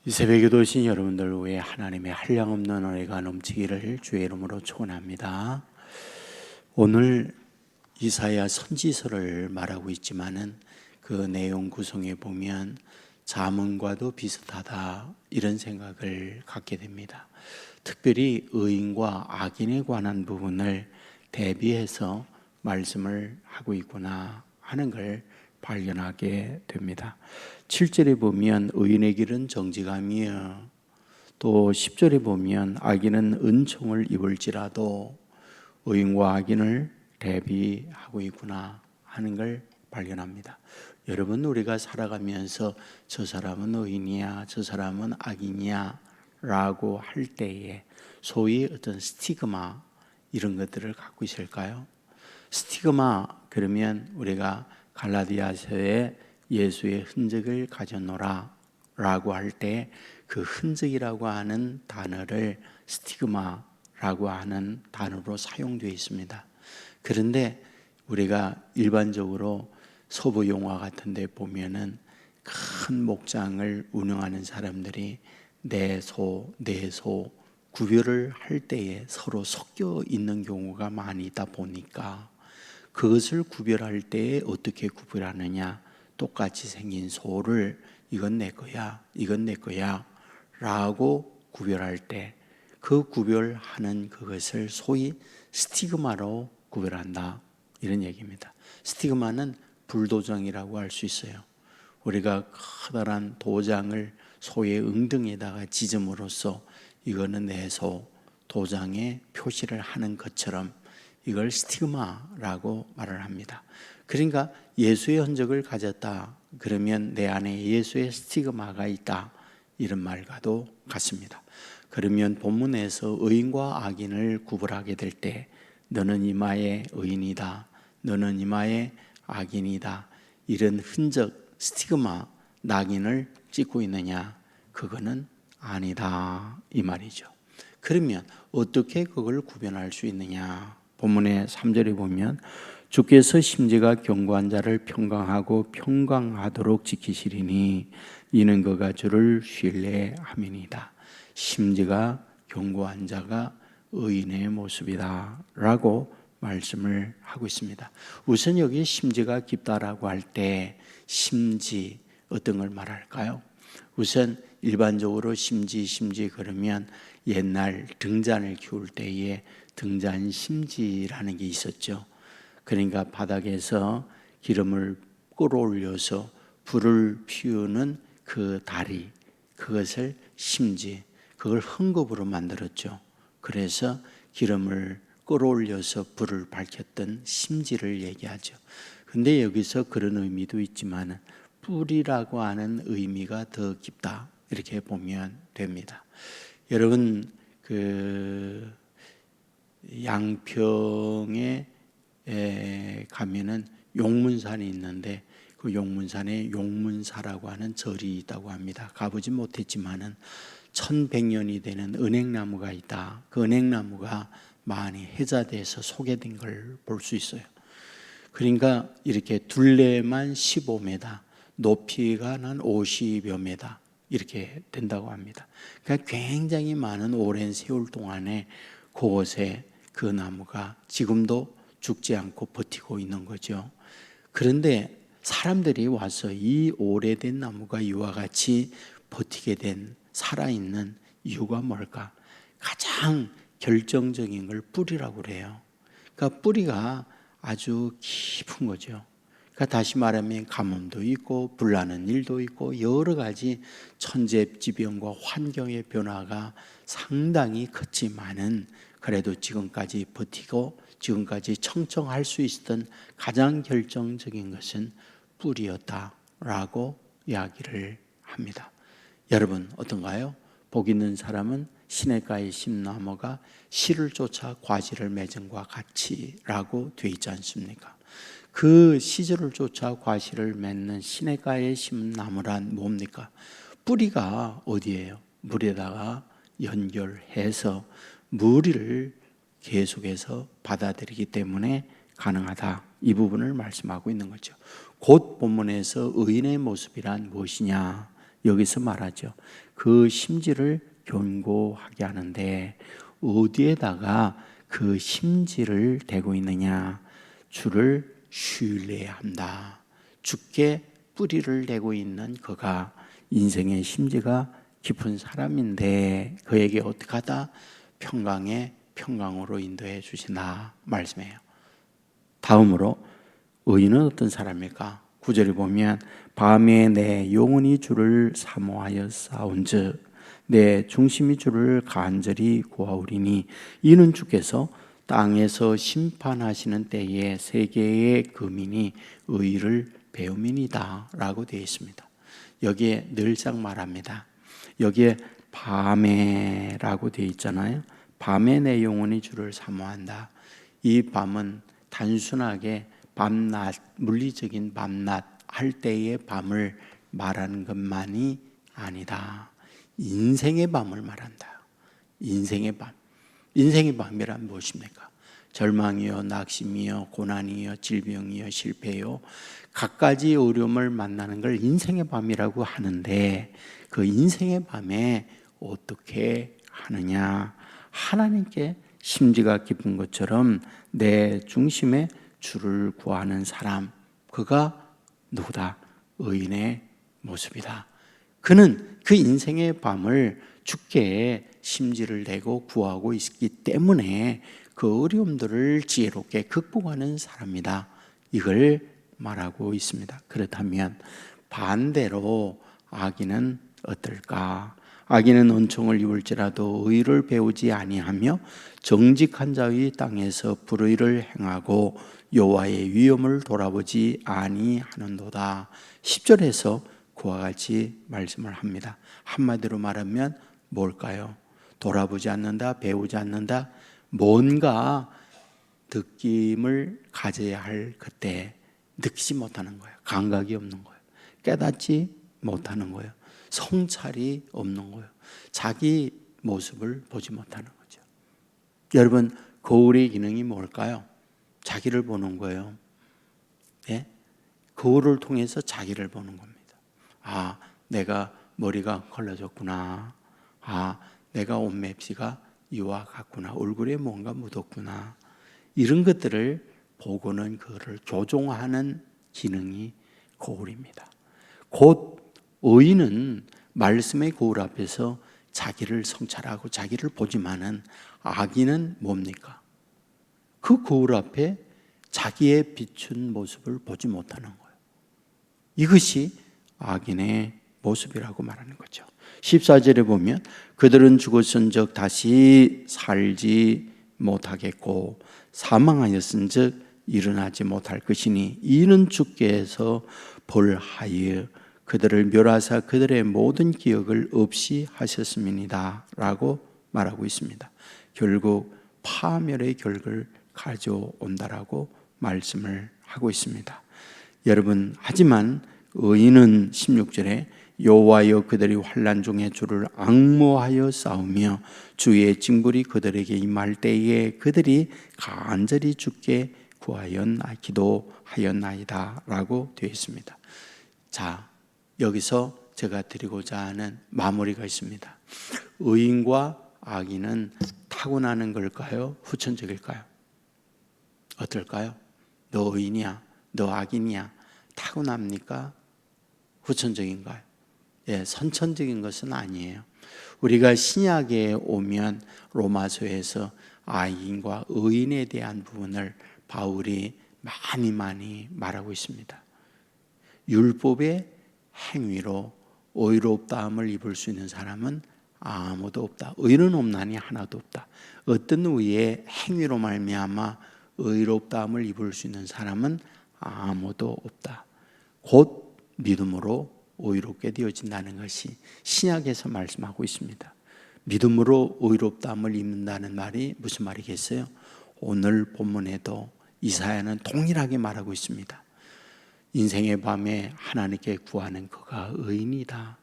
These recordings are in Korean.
이 새벽에도 오신 여러분들 위해 하나님의 한량없는 은혜가 넘치기를 주의 이름으로 축원합니다. 오늘 이사야 선지서를 말하고 있지만은 그 내용 구성에 보면 잠언과도 비슷하다 이런 생각을 갖게 됩니다. 특별히 의인과 악인에 관한 부분을 대비해서 말씀을 하고 있구나 하는 걸 발견하게 됩니다. 7절에 보면 의인의 길은 정직함이여, 또 10절에 보면 악인은 은총을 입을지라도 의인과 악인을 대비하고 있구나 하는 걸 발견합니다. 여러분, 우리가 살아가면서 저 사람은 의인이야, 저 사람은 악인이야 라고 할 때에 소위 어떤 스티그마 이런 것들을 갖고 있을까요? 스티그마 그러면 우리가 갈라디아서에 예수의 흔적을 가졌노라 라고 할 때 그 흔적이라고 하는 단어를 스티그마라고 하는 단어로 사용되어 있습니다. 그런데 우리가 일반적으로 서부 영화 같은 데 보면은 큰 목장을 운영하는 사람들이 내소 구별을 할 때에 서로 섞여 있는 경우가 많이 있다 보니까 그것을 구별할 때에 어떻게 구별하느냐, 똑같이 생긴 소를 이건 내 거야, 이건 내 거야 라고 구별할 때 그 구별하는 그것을 소위 스티그마로 구별한다 이런 얘기입니다. 스티그마는 불도장이라고 할 수 있어요. 우리가 커다란 도장을 소의 엉덩이에다가 찢음으로써 이거는 내 소, 도장에 표시를 하는 것처럼 이걸 스티그마라고 말을 합니다. 그러니까 예수의 흔적을 가졌다 그러면 내 안에 예수의 스티그마가 있다 이런 말과도 같습니다. 그러면 본문에서 의인과 악인을 구분하게 될 때 너는 이마에 의인이다, 너는 이마에 악인이다 이런 흔적 스티그마 낙인을 찍고 있느냐, 그거는 아니다 이 말이죠. 그러면 어떻게 그걸 구별할 수 있느냐, 본문의 3절에 보면 주께서 심지가 견고한 자를 평강하고 평강하도록 지키시리니 이는 그가 주를 신뢰함이니이다. 심지가 견고한 자가 의인의 모습이다 라고 말씀을 하고 있습니다. 우선 여기 심지가 깊다라고 할 때 심지 어떤 걸 말할까요? 우선 일반적으로 심지 그러면 옛날 등잔을 키울 때에 등잔 심지라는 게 있었죠. 그러니까 바닥에서 기름을 끌어올려서 불을 피우는 그 다리, 그것을 심지, 그걸 헝겊으로 만들었죠. 그래서 기름을 끌어올려서 불을 밝혔던 심지를 얘기하죠. 근데 여기서 그런 의미도 있지만 뿔이라고 하는 의미가 더 깊다 이렇게 보면 됩니다. 여러분, 그 양평에 가면은 용문산이 있는데 그 용문산에 용문사라고 하는 절이 있다고 합니다. 가보지 못했지만은 1100년이 되는 은행나무가 있다. 그 은행나무가 많이 해자돼서 소개된 걸 볼 수 있어요. 그러니까 이렇게 둘레만 15m, 높이가 한 50여 m 이렇게 된다고 합니다. 그러니까 굉장히 많은 오랜 세월 동안에 그곳에 그 나무가 지금도 죽지 않고 버티고 있는 거죠. 그런데 사람들이 와서 이 오래된 나무가 이와 같이 버티게 된 살아있는 이유가 뭘까? 가장 결정적인 걸 뿌리라고 그래요. 그러니까 뿌리가 아주 깊은 거죠. 그러니까 다시 말하면 가뭄도 있고 불나는 일도 있고 여러 가지 천재지변과 환경의 변화가 상당히 컸지만은 그래도 지금까지 버티고 지금까지 청청할 수 있었던 가장 결정적인 것은 뿌리였다라고 이야기를 합니다. 여러분 어떤가요? 복 있는 사람은 시냇가에 심은 나무가 씨를 쫓아 과실을 맺은 것 같이라고 되어 있지 않습니까? 그 시절을 쫓아 과실을 맺는 시냇가에 심은 나무란 뭡니까? 뿌리가 어디예요? 물에다가 연결해서 물을 계속해서 받아들이기 때문에 가능하다. 이 부분을 말씀하고 있는 거죠. 곧 본문에서 의인의 모습이란 무엇이냐? 여기서 말하죠. 그 심지를 견고하게 하는데 어디에다가 그 심지를 대고 있느냐? 주를 신뢰해야 한다. 주께 뿌리를 대고 있는 그가 인생의 심지가 깊은 사람인데 그에게 어떻게 하다? 평강에 평강으로 인도해 주시나 말씀해요. 다음으로 의인은 어떤 사람일까? 9절에 보면 밤에 내 영혼이 주를 사모하여 싸운즉 내 중심이 주를 간절히 구하오리니 이는 주께서 땅에서 심판하시는 때에 세계의 거민이 의를 배움이니이다 라고 되어 있습니다. 여기에 늘상 말합니다. 여기에 밤에라고 되어 있잖아요. 밤에 내 영혼이 주를 사모한다. 이 밤은 단순하게 밤낮, 물리적인 밤낮 할 때의 밤을 말하는 것만이 아니다. 인생의 밤을 말한다. 인생의 밤. 인생의 밤이란 무엇입니까? 절망이요, 낙심이요, 고난이요, 질병이요, 실패요, 갖가지 어려움을 만나는 걸 인생의 밤이라고 하는데 그 인생의 밤에 어떻게 하느냐? 하나님께 심지가 깊은 것처럼 내 중심에 주를 구하는 사람, 그가 누구다? 의인의 모습이다. 그는 그 인생의 밤을 주께 심지를 내고 구하고 있기 때문에 그 어려움들을 지혜롭게 극복하는 사람이다. 이걸 말하고 있습니다. 그렇다면 반대로 악인은 어떨까? 악인은 은총을 입을지라도 의를 배우지 아니하며 정직한 자의 땅에서 불의를 행하고 여호와의 위엄을 돌아보지 아니하는도다. 10절에서 그와 같이 말씀을 합니다. 한마디로 말하면 뭘까요? 돌아보지 않는다, 배우지 않는다, 뭔가 느낌을 가져야 할 그때 느끼지 못하는 거예요. 감각이 없는 거예요. 깨닫지 못하는 거예요. 성찰이 없는 거예요. 자기 모습을 보지 못하는 거죠. 여러분, 거울의 기능이 뭘까요? 자기를 보는 거예요. 예? 거울을 통해서 자기를 보는 겁니다. 아, 내가 머리가 걸러졌구나. 아, 내가 옷맵시가 이와 같구나. 얼굴에 뭔가 묻었구나. 이런 것들을 보고는 그거를 조종하는 기능이 거울입니다. 곧 의인은 말씀의 거울 앞에서 자기를 성찰하고 자기를 보지만은 악인은 뭡니까? 그 거울 앞에 자기의 비춘 모습을 보지 못하는 거예요. 이것이 악인의 모습이라고 말하는 거죠. 14절에 보면 그들은 죽었은즉 다시 살지 못하겠고 사망하였은즉 일어나지 못할 것이니 이는 주께서 벌하여 그들을 멸하사 그들의 모든 기억을 없이 하셨음이니이다 라고 말하고 있습니다. 결국 파멸의 결과를 가져온다라고 말씀을 하고 있습니다. 여러분, 하지만 의인은 16절에 여호와여 그들이 환난 중에 주를 앙모하여 싸우며 주의 징벌이 그들에게 임할 때에 그들이 간절히 주께 기도하였나이다 라고 되어 있습니다. 자, 여기서 제가 드리고자 하는 마무리가 있습니다. 의인과 악인은 타고나는 걸까요? 후천적일까요? 어떨까요? 너 의인이야? 너 악인이야? 타고납니까? 후천적인가요? 예, 선천적인 것은 아니에요. 우리가 신약에 오면 로마서에서 악인과 의인에 대한 부분을 바울이 많이 말하고 있습니다. 율법의 행위로 의롭다함을 입을 수 있는 사람은 아무도 없다. 의는 없나니 하나도 없다. 어떤 의의 행위로 말미암아 의롭다함을 입을 수 있는 사람은 아무도 없다. 곧 믿음으로 의롭게 되어진다는 것이 신약에서 말씀하고 있습니다. 믿음으로 의롭다함을 입는다는 말이 무슨 말이겠어요? 오늘 본문에도 이사야는 동일하게 말하고 있습니다. 인생의 밤에 하나님께 구하는 그가 의인이다.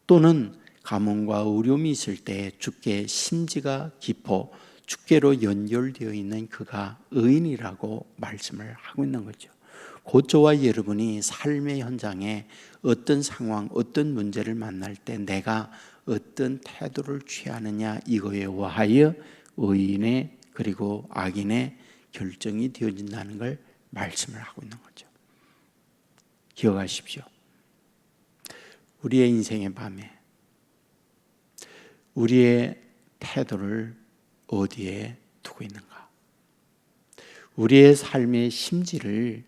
또는 가뭄과 어려움이 있을 때 주께 심지가 깊어 주께로 연결되어 있는 그가 의인이라고 말씀을 하고 있는 거죠. 곧 저와 여러분이 삶의 현장에 어떤 상황, 어떤 문제를 만날 때 내가 어떤 태도를 취하느냐 이거에 의하여 의인의 그리고 악인의 결정이 되어진다는 걸 말씀을 하고 있는 거죠. 기억하십시오. 우리의 인생의 밤에 우리의 태도를 어디에 두고 있는가? 우리의 삶의 심지를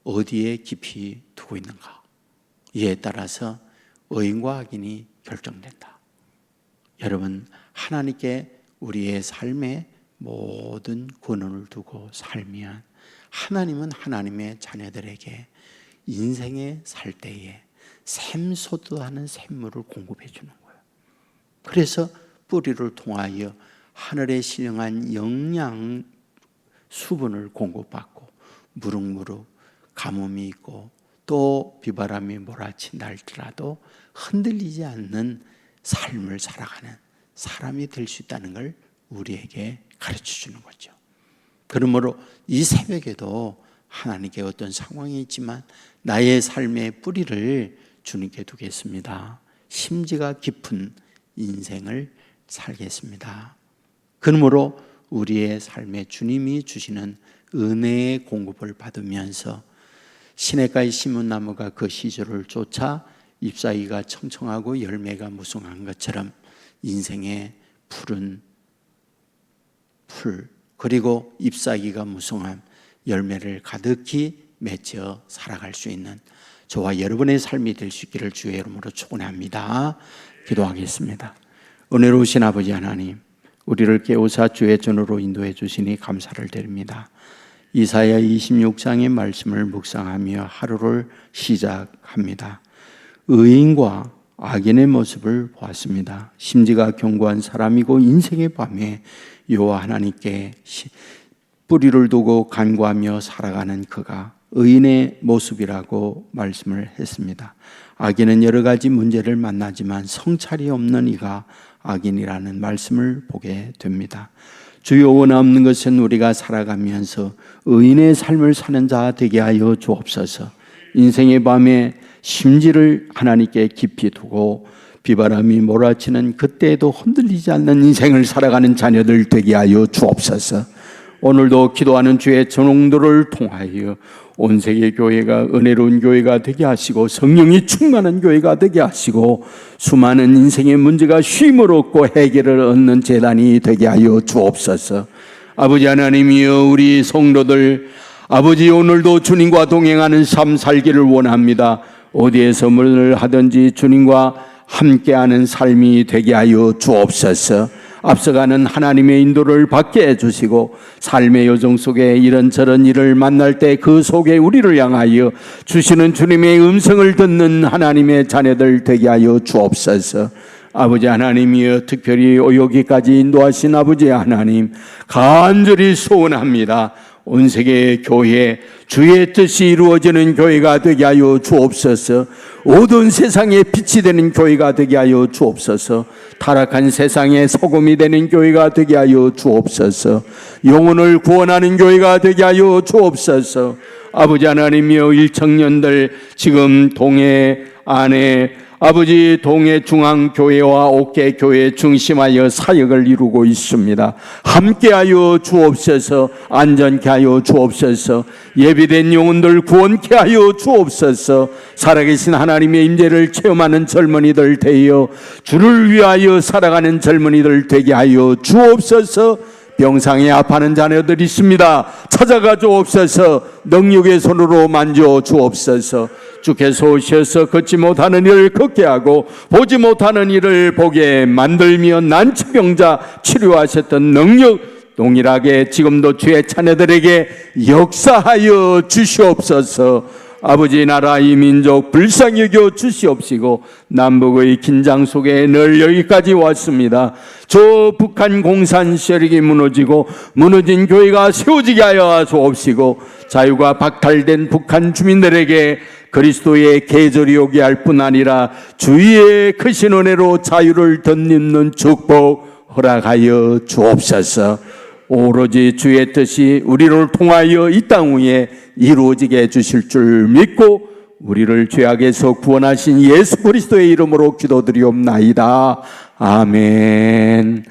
어디에 깊이 두고 있는가? 이에 따라서 의인과 악인이 결정된다. 여러분, 하나님께 우리의 삶의 모든 권한을 두고 살면 하나님은 하나님의 자녀들에게 인생에 살 때에 샘솟하는 샘물을 공급해 주는 거예요. 그래서 뿌리를 통하여 하늘에 신령한 영양 수분을 공급받고 무럭무럭 가뭄이 있고 또 비바람이 몰아친다 할지라도 흔들리지 않는 삶을 살아가는 사람이 될 수 있다는 걸 우리에게 가르쳐 주는 거죠. 그러므로 이 새벽에도 하나님께 어떤 상황이 있지만 나의 삶의 뿌리를 주님께 두겠습니다. 심지가 깊은 인생을 살겠습니다. 그러므로 우리의 삶에 주님이 주시는 은혜의 공급을 받으면서 시냇가의 시문나무가 그 시절을 쫓아 잎사귀가 청청하고 열매가 무성한 것처럼 인생의 푸른 풀 그리고 잎사귀가 무성한 열매를 가득히 맺어 살아갈 수 있는 저와 여러분의 삶이 될 수 있기를 주의 이름으로 축원합니다. 기도하겠습니다. 은혜로우신 아버지 하나님, 우리를 깨우사 주의 전으로 인도해 주시니 감사를 드립니다. 이사야 26장의 말씀을 묵상하며 하루를 시작합니다. 의인과 악인의 모습을 보았습니다. 심지가 견고한 사람이고 인생의 밤에 여호와 하나님께 뿌리를 두고 간구하며 살아가는 그가 의인의 모습이라고 말씀을 했습니다. 악인은 여러 가지 문제를 만나지만 성찰이 없는 이가 악인이라는 말씀을 보게 됩니다. 주여, 원하옵는 것은 우리가 살아가면서 의인의 삶을 사는 자 되게 하여 주옵소서. 인생의 밤에 심지를 하나님께 깊이 두고 비바람이 몰아치는 그때에도 흔들리지 않는 인생을 살아가는 자녀들 되게 하여 주옵소서. 오늘도 기도하는 주의 전웅들을 통하여 온 세계 교회가 은혜로운 교회가 되게 하시고 성령이 충만한 교회가 되게 하시고 수많은 인생의 문제가 쉼을 얻고 해결을 얻는 재단이 되게 하여 주옵소서. 아버지 하나님이여, 우리 성도들 아버지 오늘도 주님과 동행하는 삶 살기를 원합니다. 어디에서 뭘 하든지 주님과 함께하는 삶이 되게 하여 주옵소서. 앞서가는 하나님의 인도를 받게 해주시고 삶의 여정 속에 이런저런 일을 만날 때 그 속에 우리를 향하여 주시는 주님의 음성을 듣는 하나님의 자녀들 되게 하여 주옵소서. 아버지 하나님이여, 특별히 여기까지 인도하신 아버지 하나님 간절히 소원합니다. 온 세계 교회 주의 뜻이 이루어지는 교회가 되게 하여 주옵소서. 모든 세상에 빛이 되는 교회가 되게 하여 주옵소서. 타락한 세상에 소금이 되는 교회가 되게 하여 주옵소서. 영혼을 구원하는 교회가 되게 하여 주옵소서. 아버지 하나님이여, 일청년들 지금 동해 안에 아버지 동해 중앙교회와 옥계교회 중심하여 사역을 이루고 있습니다. 함께하여 주옵소서. 안전케 하여 주옵소서. 예비된 영혼들 구원케 하여 주옵소서. 살아계신 하나님의 임재를 체험하는 젊은이들 되어 주를 위하여 살아가는 젊은이들 되게 하여 주옵소서. 병상에 아파하는 자녀들 있습니다. 찾아가 주옵소서. 능력의 손으로 만져 주옵소서. 주께서 오셔서 걷지 못하는 일을 걷게 하고 보지 못하는 일을 보게 만들며 난치병자 치료하셨던 능력 동일하게 지금도 주의 자녀들에게 역사하여 주시옵소서. 아버지 나라 이 민족 불쌍히 여겨 주시옵시고 남북의 긴장 속에 늘 여기까지 왔습니다. 저 북한 공산 세력이 무너지고 무너진 교회가 세워지게 하여 주옵시고 자유가 박탈된 북한 주민들에게 그리스도의 계절이 오게 할 뿐 아니라 주의 크신 은혜로 자유를 덧입는 축복 허락하여 주옵소서. 오로지 주의 뜻이 우리를 통하여 이 땅 위에 이루어지게 해주실 줄 믿고 우리를 죄악에서 구원하신 예수 그리스도의 이름으로 기도드리옵나이다. 아멘.